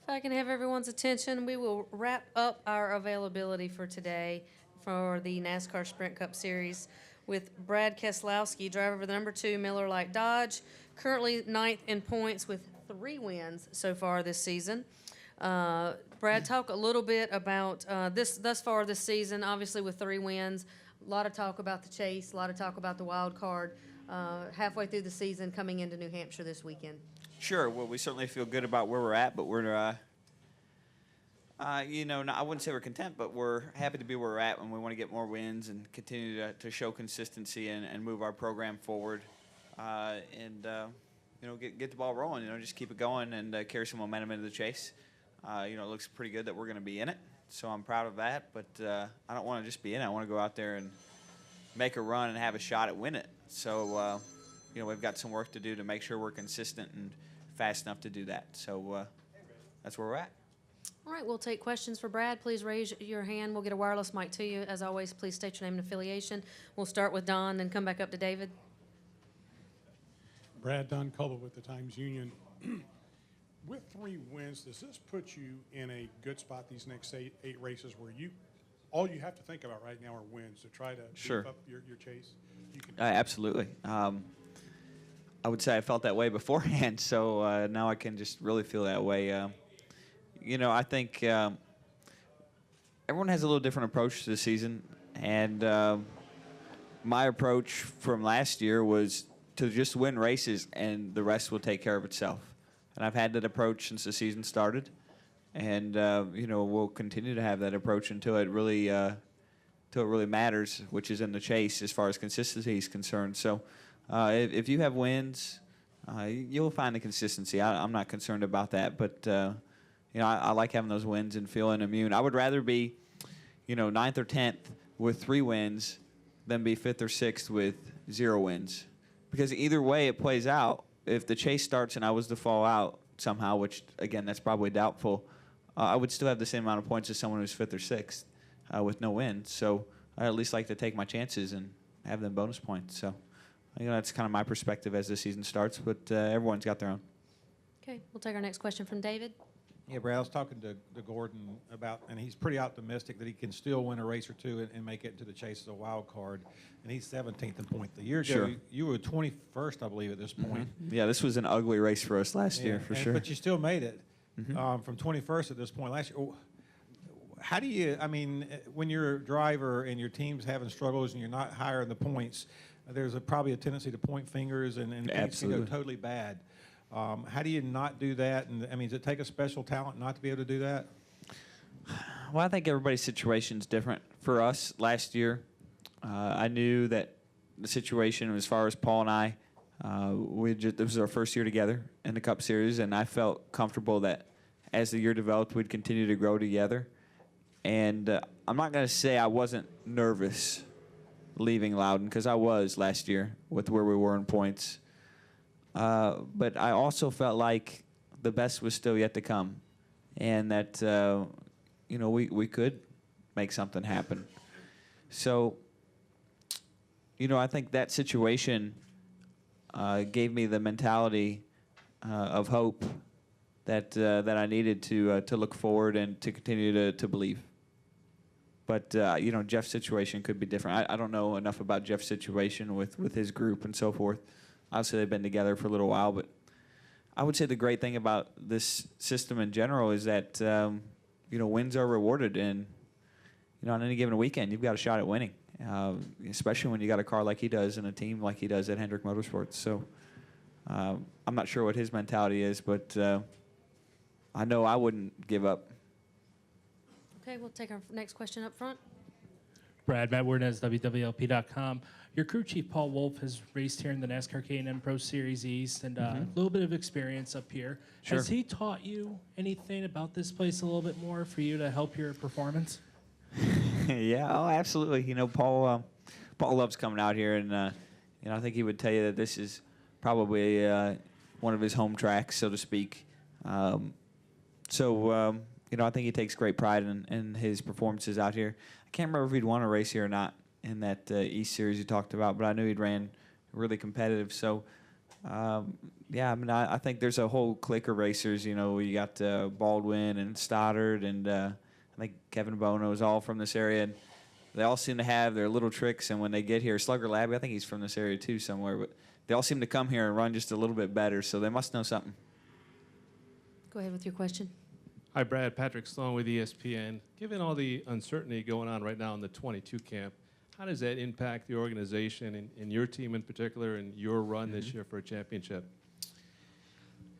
If I can have everyone's attention, we will wrap up our availability for today for the NASCAR Sprint Cup Series with Brad Keselowski, driver of the number 2 Miller Lite Dodge, currently ninth in points with 3 wins so far this season. Brad, talk a little bit about this thus far this season. Obviously, with 3 wins, a lot of talk about the chase, a lot of talk about the wild card. Halfway through the season, coming into New Hampshire this weekend. Sure. Well, we certainly feel good about where we're at, but we're, I wouldn't say we're content, but we're happy to be where we're at, and we want to get more wins and continue to show consistency and move our program forward, get the ball rolling. Just keep it going and carry some momentum into the chase. It looks pretty good that we're going to be in it, so I'm proud of that. But I don't want to just be in it. I want to go out there and make a run and have a shot at win it. So, we've got some work to do to make sure we're consistent and fast enough to do that. So that's where we're at. All right, we'll take questions for Brad. Please raise your hand. We'll get a wireless mic to you. As always, please state your name and affiliation. We'll start with Don and come back up to David. Brad, Don Culver with the Times-Union. With 3 wins, does this put you in a good spot these next eight races where all you have to think about right now are wins to try to Sure. beef up your chase? Absolutely. I would say I felt that way beforehand, so now I can just really feel that way. I think everyone has a little different approach to the season, and my approach from last year was to just win races, and the rest will take care of itself. And I've had that approach since the season started, and we'll continue to have that approach until it really matters, which is in the chase as far as consistency is concerned. So if you have wins, you'll find the consistency. I'm not concerned about that, but I like having those wins and feeling immune. I would rather be 9th or 10th with 3 wins than be 5th or 6th with 0 wins, because either way it plays out. If the chase starts and I was to fall out somehow, which again that's probably doubtful, I would still have the same amount of points as someone who's 5th or 6th with no win. So I at least like to take my chances and have them bonus points. So that's kind of my perspective as the season starts, but everyone's got their own. Okay, we'll take our next question from David. Yeah, Brad, I was talking to Gordon about, and he's pretty optimistic that he can still win a race or 2 and make it into the chase as a wild card. And he's 17th in point. The year ago, Sure. You were 21st, I believe, at this point. Yeah, this was an ugly race for us last year, for sure. But you still made it from 21st at this point last year. How do you, when you're a driver and your team's having struggles and you're not higher in the points, there's probably a tendency to point fingers and things can go totally bad. How do you not do that? And does it take a special talent not to be able to do that? Well, I think everybody's situation is different. For us last year, I knew that the situation as far as Paul and I, this was our first year together in the Cup Series, and I felt comfortable that as the year developed, we'd continue to grow together. And I'm not going to say I wasn't nervous leaving Loudon, because I was last year with where we were in points. But I also felt like the best was still yet to come, and that we could make something happen. So I think that situation gave me the mentality of hope that I needed to look forward and to continue to believe. But Jeff's situation could be different. I don't know enough about Jeff's situation with his group and so forth. Obviously, they've been together for a little while, but I would say the great thing about this system in general is that wins are rewarded, and on any given weekend, you've got a shot at winning, especially when you got a car like he does and a team like he does at Hendrick Motorsports. So I'm not sure what his mentality is, but I know I wouldn't give up. Okay, we'll take our next question up front. Brad, Matt Wernez, WWLP.com. Your crew chief, Paul Wolf, has raced here in the NASCAR K&N Pro Series East and a little bit of experience up here. Sure. Has he taught you anything about this place a little bit more for you to help your performance? Yeah, absolutely. Paul loves coming out here, and I think he would tell you that this is probably one of his home tracks, so to speak. I think he takes great pride in his performances out here. I can't remember if he'd won a race here or not in that East Series you talked about, but I knew he'd ran really competitive. So, Yeah, I mean, I think there's a whole clique of racers. You know, you got Baldwin and Stoddard, and I think Kevin Bono is all from this area, and they all seem to have their little tricks. And when they get here, Slugger Labby, I think he's from this area too somewhere, but they all seem to come here and run just a little bit better, so they must know something. Go ahead with your question. Hi, Brad. Patrick Sloan with ESPN. Given all the uncertainty going on right now in the 22 camp, how does that impact the organization and your team in particular and your run this year for a championship?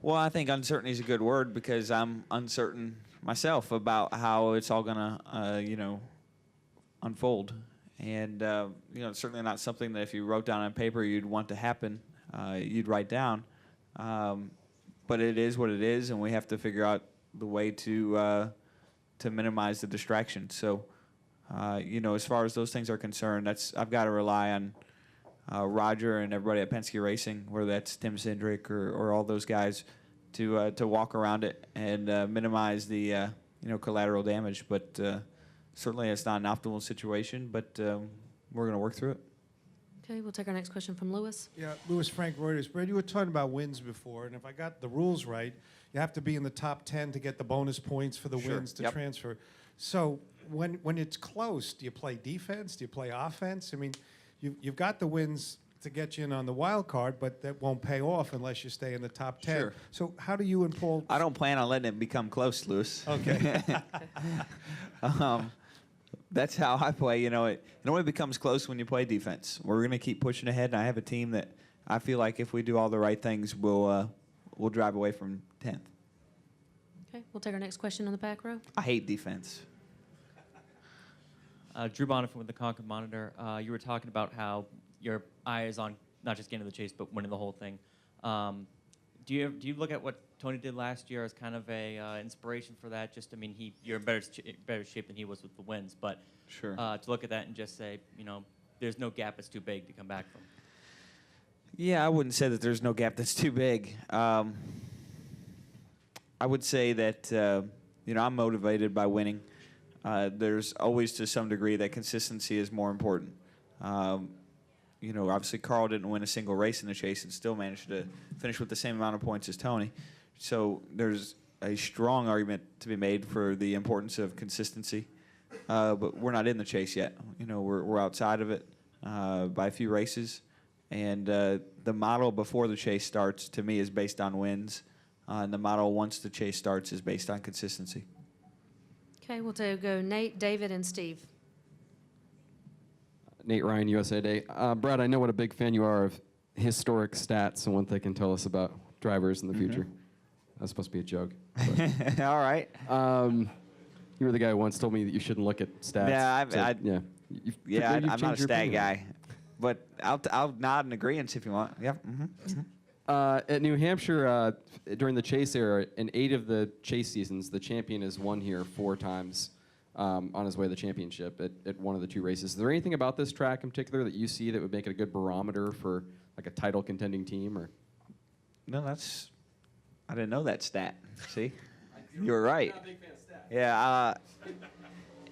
Well, I think uncertainty is a good word because I'm uncertain myself about how it's all going to, unfold. And, it's certainly not something that if you wrote down on paper you'd want to happen, you'd write down. But it is what it is, and we have to figure out the way to minimize the distraction. So, as far as those things are concerned, I've got to rely on Roger and everybody at Penske Racing, whether that's Tim Cindric or all those guys, to walk around it and minimize the collateral damage. But certainly it's not an optimal situation, but we're going to work through it. Okay, we'll take our next question from Lewis. Yeah, Lewis Frank Reuters. Brad, you were talking about wins before, and if I got the rules right, you have to be in the top 10 to get the bonus points for the Sure. wins to Yep. transfer. So when it's close, do you play defense? Do you play offense? I mean, you've got the wins to get you in on the wild card, but that won't pay off unless you stay in the top 10. Sure. So how do you and Paul... I don't plan on letting it become close, Lewis. Okay. That's how I play. It only becomes close when you play defense. We're going to keep pushing ahead, and I have a team that I feel like if we do all the right things, we'll drive away from 10th. Okay, we'll take our next question on the back row. I hate defense. Drew Bonifer with the Concord Monitor. You were talking about how your eye is on not just getting to the chase, but winning the whole thing. Do you look at what Tony did last year as kind of a inspiration for that? You're in better shape than he was with the wins, but Sure. To look at that and just say, there's no gap that's too big to come back from. Yeah, I wouldn't say that there's no gap that's too big. I would say that, I'm motivated by winning. There's always, to some degree, that consistency is more important. Obviously Carl didn't win a single race in the chase and still managed to finish with the same amount of points as Tony. So there's a strong argument to be made for the importance of consistency. But we're not in the chase yet. We're outside of it by a few races. And the model before the chase starts, to me, is based on wins. And the model once the chase starts is based on consistency. Okay, we'll go Nate, David, and Steve. Nate Ryan, USA Today. Brad, I know what a big fan you are of historic stats and what they can tell us about drivers in the future. That's supposed to be a joke. All right. You were the guy who once told me that you shouldn't look at stats. I'm not a stat guy. But I'll nod in agreement if you want. Yep. At New Hampshire, during the chase era, in 8 of the chase seasons, the champion has won here 4 times on his way to the championship at one of the 2 races. Is there anything about this track in particular that you see that would make it a good barometer for like a title contending team? Or No, I didn't know that stat. See? You were right. Yeah.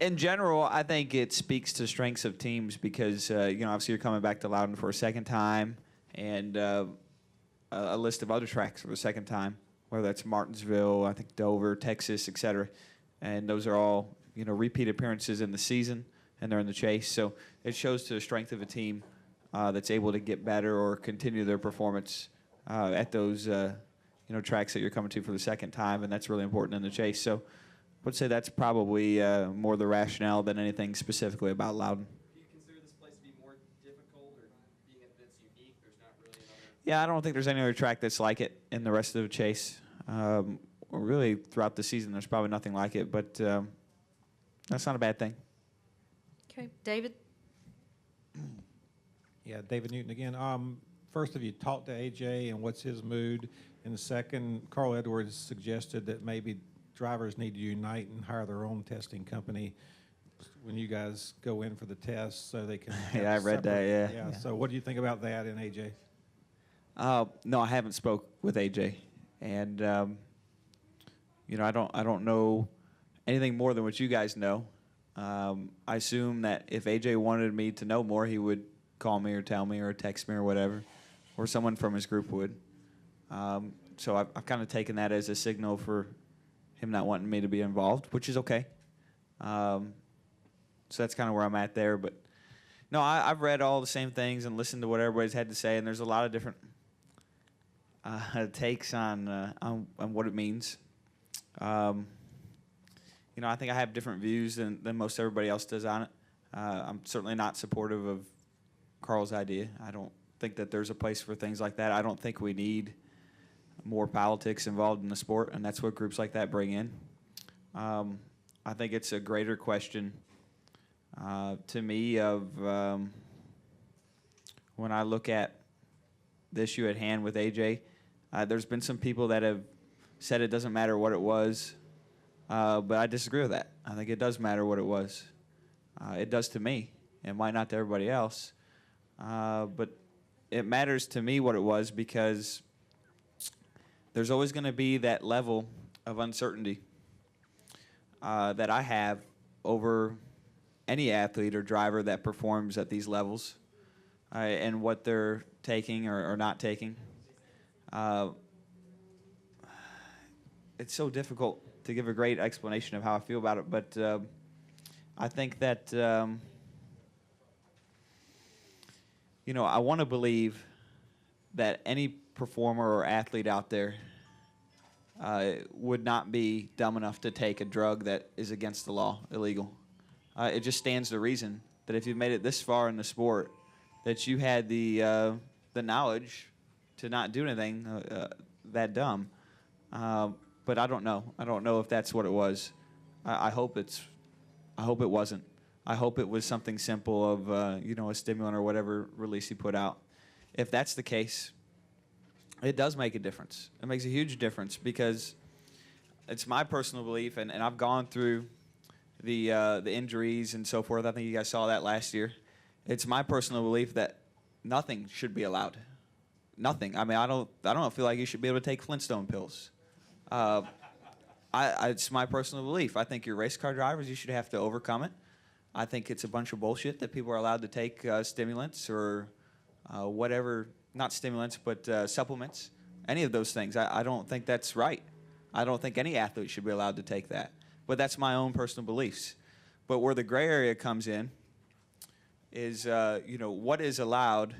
In general, I think it speaks to strengths of teams because, obviously you're coming back to Loudon for a second time and a list of other tracks for the second time, whether that's Martinsville, I think Dover, Texas, et cetera. And those are all, repeat appearances in the season, and they're in the chase. So it shows to the strength of a team that's able to get better or continue their performance at those, tracks that you're coming to for the second time, and that's really important in the chase. So I would say that's probably more the rationale than anything specifically about Loudon. do you consider this place to be more difficult or being that it's unique? There's not really another... Yeah, I don't think there's any other track that's like it in the rest of the chase. Or really, throughout the season, there's probably nothing like it, but that's not a bad thing. Okay, David. Yeah, David Newton again. First, have you talked to AJ and what's his mood? And the second, Carl Edwards suggested that maybe drivers need to unite and hire their own testing company when you guys go in for the tests so they can have Yeah, I read that, yeah. So what do you think about that and AJ? No, I haven't spoke with AJ, and I don't know anything more than what you guys know. I assume that if AJ wanted me to know more, he would call me or tell me or text me or whatever, or someone from his group would. So I've kind of taken that as a signal for him not wanting me to be involved, which is okay. So that's kind of where I'm at there. But no, I've read all the same things and listened to what everybody's had to say, and there's a lot of different takes on what it means. I think I have different views than most everybody else does on it. I'm certainly not supportive of Carl's idea. I don't think that there's a place for things like that. I don't think we need more politics involved in the sport, and that's what groups like that bring in. I think it's a greater question to me of when I look at the issue at hand with AJ. There's been some people that have said it doesn't matter what it was, but I disagree with that. I think it does matter what it was. It does to me. It might not to everybody else, but it matters to me what it was because there's always going to be that level of uncertainty that I have over any athlete or driver that performs at these levels and what they're taking or not taking. It's so difficult to give a great explanation of how I feel about it, but I think that, I want to believe that any performer or athlete out there would not be dumb enough to take a drug that is against the law, illegal. It just stands to reason that if you've made it this far in the sport, that you had the knowledge to not do anything that dumb. But I don't know. I don't know if that's what it was. I hope it wasn't. I hope it was something simple of a stimulant or whatever release he put out. If that's the case, it does make a difference. It makes a huge difference because it's my personal belief, and I've gone through the injuries and so forth. I think you guys saw that last year. It's my personal belief that nothing should be allowed. Nothing. I mean, I don't feel like you should be able to take Flintstone pills. It's my personal belief. I think your race car drivers, you should have to overcome it. I think it's a bunch of bullshit that people are allowed to take stimulants or whatever, not stimulants, but supplements, any of those things. I don't think that's right. I don't think any athlete should be allowed to take that. But that's my own personal beliefs. But where the gray area comes in is, what is allowed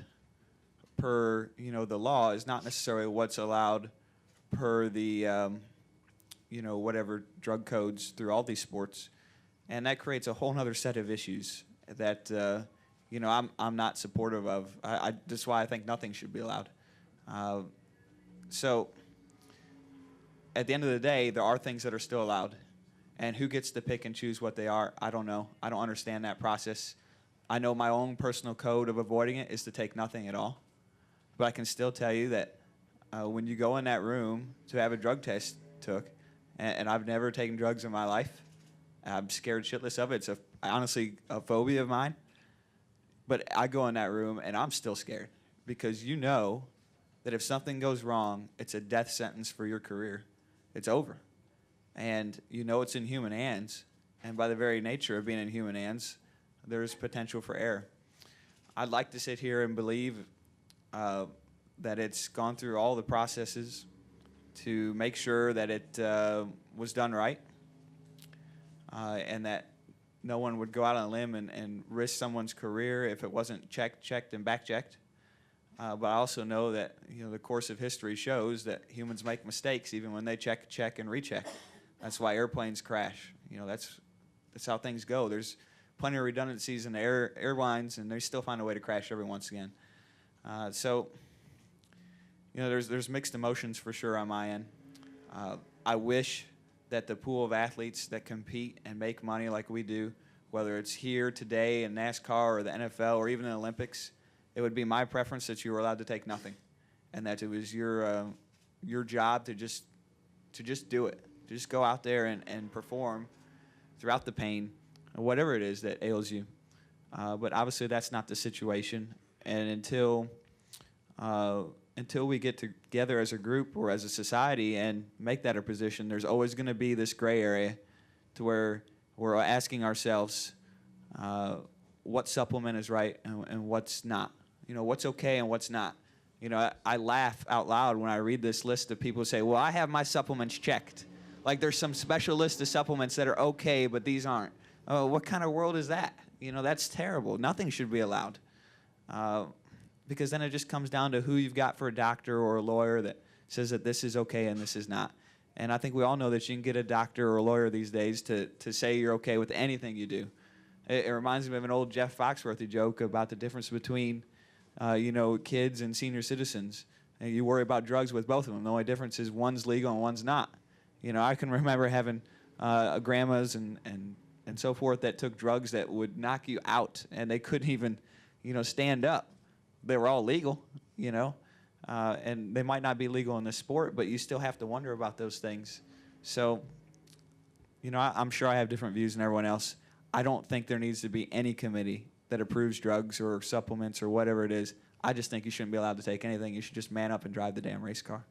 per, the law is not necessarily what's allowed per the, whatever drug codes through all these sports. And that creates a whole other set of issues that, I'm not supportive of. That's why I think nothing should be allowed. So at the end of the day, there are things that are still allowed. And who gets to pick and choose what they are, I don't know. I don't understand that process. I know my own personal code of avoiding it is to take nothing at all. But I can still tell you that when you go in that room to have a drug test took, and I've never taken drugs in my life, I'm scared shitless of it. It's honestly a phobia of mine. But I go in that room, and I'm still scared because you know that if something goes wrong, it's a death sentence for your career. It's over. And you know it's in human hands. And by the very nature of being in human hands, there's potential for error. I'd like to sit here and believe that it's gone through all the processes to make sure that it was done right and that no one would go out on a limb and risk someone's career if it wasn't checked, and back-checked. But I also know that the course of history shows that humans make mistakes even when they check, and recheck. That's why airplanes crash. That's how things go. There's plenty of redundancies in the airlines, and they still find a way to crash every once again. So there's mixed emotions for sure on my end. I wish that the pool of athletes that compete and make money like we do, whether it's here today in NASCAR or the NFL or even the Olympics, it would be my preference that you were allowed to take nothing, and that it was your job to just do it, to just go out there and perform throughout the pain, whatever it is that ails you. But obviously that's not the situation, and until we get together as a group or as a society and make that a position, there's always going to be this gray area to where we're asking ourselves what supplement is right and what's not. What's okay and what's not. You know, I laugh out loud when I read this list of people who say, well, I have my supplements checked. Like there's some special list of supplements that are okay, but these aren't. Oh, what kind of world is that? You know, that's terrible. Nothing should be allowed. Because then it just comes down to who you've got for a doctor or a lawyer that says that this is okay and this is not. And I think we all know that you can get a doctor or a lawyer these days to say you're okay with anything you do. It reminds me of an old Jeff Foxworthy joke about the difference between, you know, kids and senior citizens. And you worry about drugs with both of them. The only difference is one's legal and one's not. You know, I can remember having grandmas and so forth that took drugs that would knock you out, and they couldn't even, you know, stand up. They were all legal, you know, and they might not be legal in this sport, but you still have to wonder about those things. So, you know, I'm sure I have different views than everyone else. I don't think there needs to be any committee that approves drugs or supplements or whatever it is. I just think you shouldn't be allowed to take anything. You should just man up and drive the damn race car.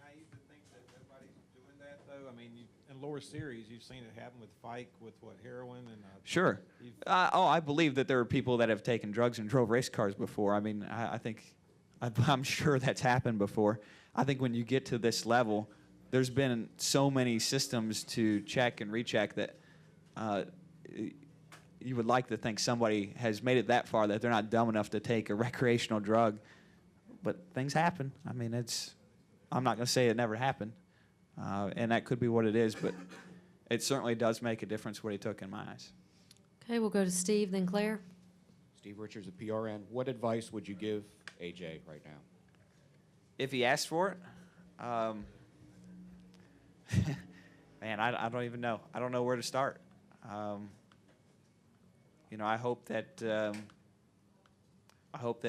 Naive to think that everybody's doing that, though. I mean, in lower series, you've seen it happen with Fike, with what, heroin and. Sure. I believe that there are people that have taken drugs and drove race cars before. I mean, I'm sure that's happened before. I think when you get to this level, there's been so many systems to check and recheck that you would like to think somebody has made it that far that they're not dumb enough to take a recreational drug. But things happen. I mean, I'm not going to say it never happened, and that could be what it is, but it certainly does make a difference what he took in my eyes. Okay, we'll go to Steve, then Claire. Steve Richards of PRN. What advice would you give AJ right now? If he asked for it, man, I don't even know. I don't know where to start. You know, I hope that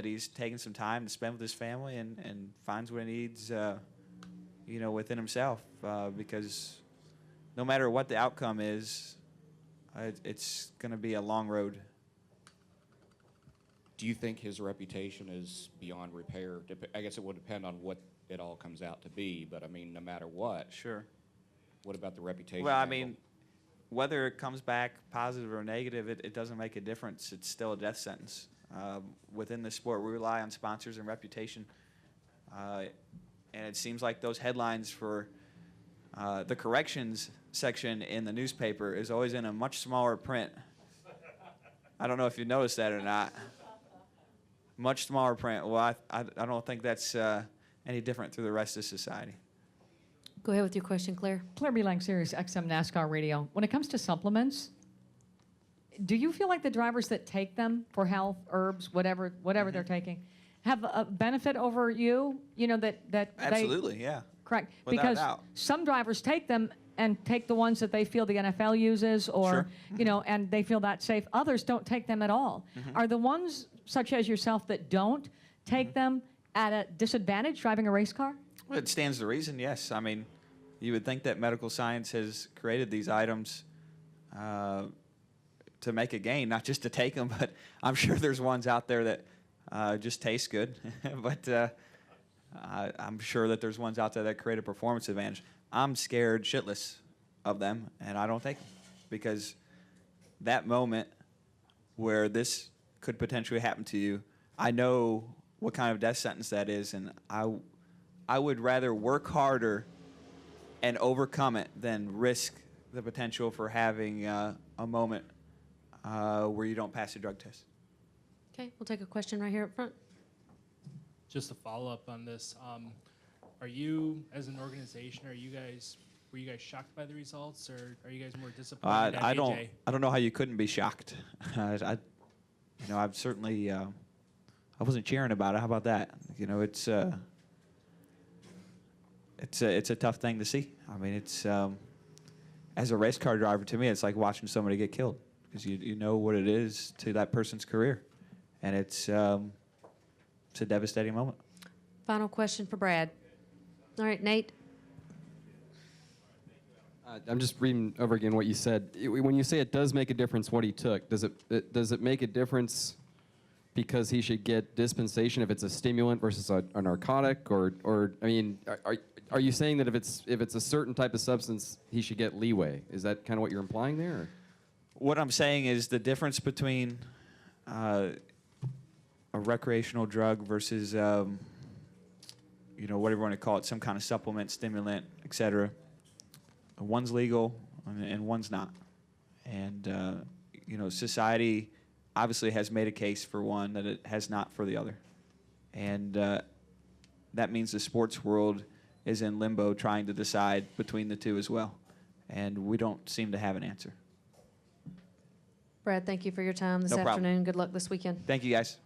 he's taking some time to spend with his family and finds what he needs, you know, within himself. Because no matter what the outcome is, it's going to be a long road. Do you think his reputation is beyond repair? I guess it would depend on what it all comes out to be, but I mean, no matter what. Sure. What about the reputation? Well, I angle? mean, whether it comes back positive or negative, it doesn't make a difference. It's still a death sentence. Within the sport, we rely on sponsors and reputation. And it seems like those headlines for the corrections section in the newspaper is always in a much smaller print. I don't know if you noticed that or not. Much smaller print. Well, I don't think that's any different through the rest of society. Go ahead with your question, Claire. Claire B. Lang, Sirius XM NASCAR Radio. When it comes to supplements, do you feel like the drivers that take them for health, herbs, whatever they're taking, have a benefit over you? You know that Absolutely, yeah. correct, Without because doubt. some drivers take them and take the ones that they feel the NFL uses, or Sure. you know, and they feel that's safe. Others don't take them at all. Are the ones such as yourself that don't take them at a disadvantage driving a race car? Well, it stands to reason, yes. I mean, you would think that medical science has created these items to make a gain, not just to take them, but I'm sure there's ones out there that just taste good. But I'm sure that there's ones out there that create a performance advantage. I'm scared shitless of them, and I don't take them because that moment where this could potentially happen to you, I know what kind of death sentence that is, and I would rather work harder and overcome it than risk the potential for having a moment where you don't pass a drug test. Okay, we'll take a question right here up front. Just to follow up on this, are you, as an organization, were you guys shocked by the results, or are you guys more disappointed? I don't know how you couldn't be shocked. I've certainly I wasn't cheering about it. How about that? You know, it's a tough thing to see. I mean, it's as a race car driver, to me, it's like watching somebody get killed because you know what it is to that person's career, and it's a devastating moment. Final question for Brad. All right, Nate. I'm just reading over again what you said. When you say it does make a difference what he took, does it make a difference because he should get dispensation if it's a stimulant versus a narcotic, or I mean, are you saying that if it's a certain type of substance, he should get leeway? Is that kind of what you're implying there? Or? What I'm saying is the difference between a recreational drug versus whatever you want to call it, some kind of supplement, stimulant, etc. One's legal and one's not. And, society obviously has made a case for one that it has not for the other. And that means the sports world is in limbo trying to decide between the two as well. And we don't seem to have an answer. Brad, thank you for your time this No problem. afternoon. Good luck this weekend. Thank you, guys.